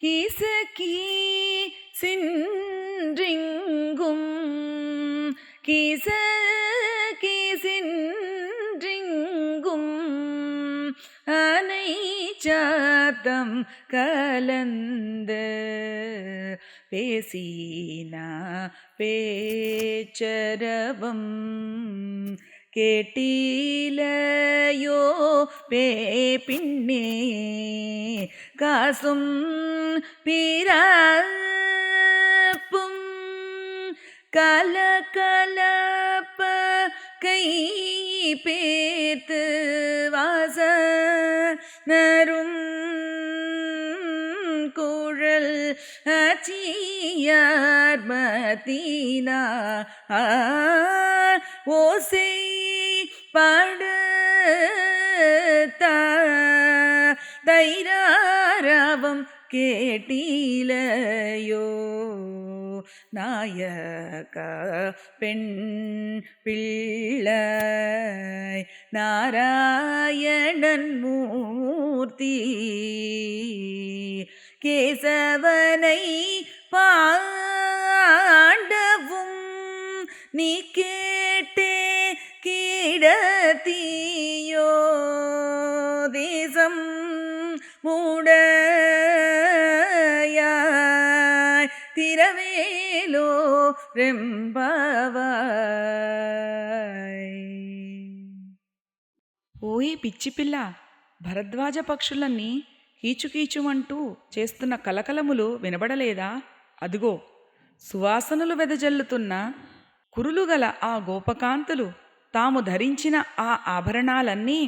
கீசகி சின்றிங்கும் கீசகி சின்றிங்கும் அனை சாத்தம் கலந்த பேசினா பேச்சரவம் கேட்டீலையோ பின்னே காசும் பிறப்பும் கலகலப்ப கை பேத்து வாசனரும் குழல் அச்சியார் மதீனா ஓசை படுத்த தைராரவம் கேட்டீலையோ நாயக பெண் பிள்ளை நாராயணன் மூர்த்தி கேசவனை பாண்டவும் நீ கேட்டே கீடத்தீயோ தேசம் மூடையாய் திரவேலோ ரெம்பவாய். ఓయే పిచ్చిపిల్ల, భరద్వాజ పక్షులన్నీ కీచుకీచుమంటూ చేస్తున్న కలకలములు వినబడలేదా? అదుగో సువాసనలు వెదజల్లుతున్న కురులుగల ఆ గోపకాంతులు తాము ధరించిన ఆ ఆభరణాలన్నీ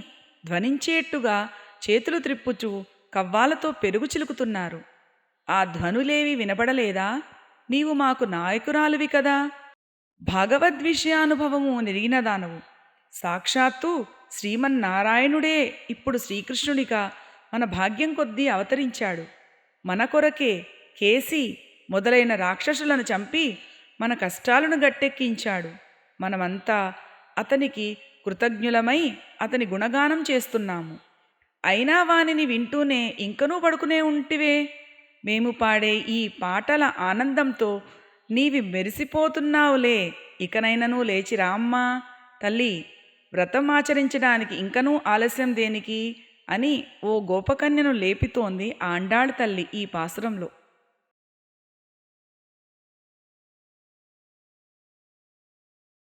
ధ్వనించేట్టుగా చేతులు త్రిప్పుచూ కవ్వాలతో పెరుగు చిలుకుతున్నారు. ఆ ధ్వనులేవి వినబడలేదా? నీవు మాకు నాయకురాలివి కదా, భగవద్విషయానుభవము నెరిగినదానవు. సాక్షాత్తు శ్రీమన్నారాయణుడే ఇప్పుడు శ్రీకృష్ణునిగా మన భాగ్యం కొద్దీ అవతరించాడు. మన కొరకే కేసి మొదలైన రాక్షసులను చంపి మన కష్టాలను గట్టెక్కించాడు. మనమంతా అతనికి కృతజ్ఞులమై అతని గుణగానం చేస్తున్నాము. అయినా వానిని వింటూనే ఇంకనూ పడుకునే ఉంటివే. మేము పాడే ఈ పాటల ఆనందంతో నీవి మెరిసిపోతున్నావులే. ఇకనైనను లేచి రామ్మా తల్లి, వ్రతం ఆచరించడానికి ఇంకనూ ఆలస్యం దేనికి అని ఓ గోపకన్యను లేపితోంది ఆండాళ్ తల్లి ఈ పాసురంలో.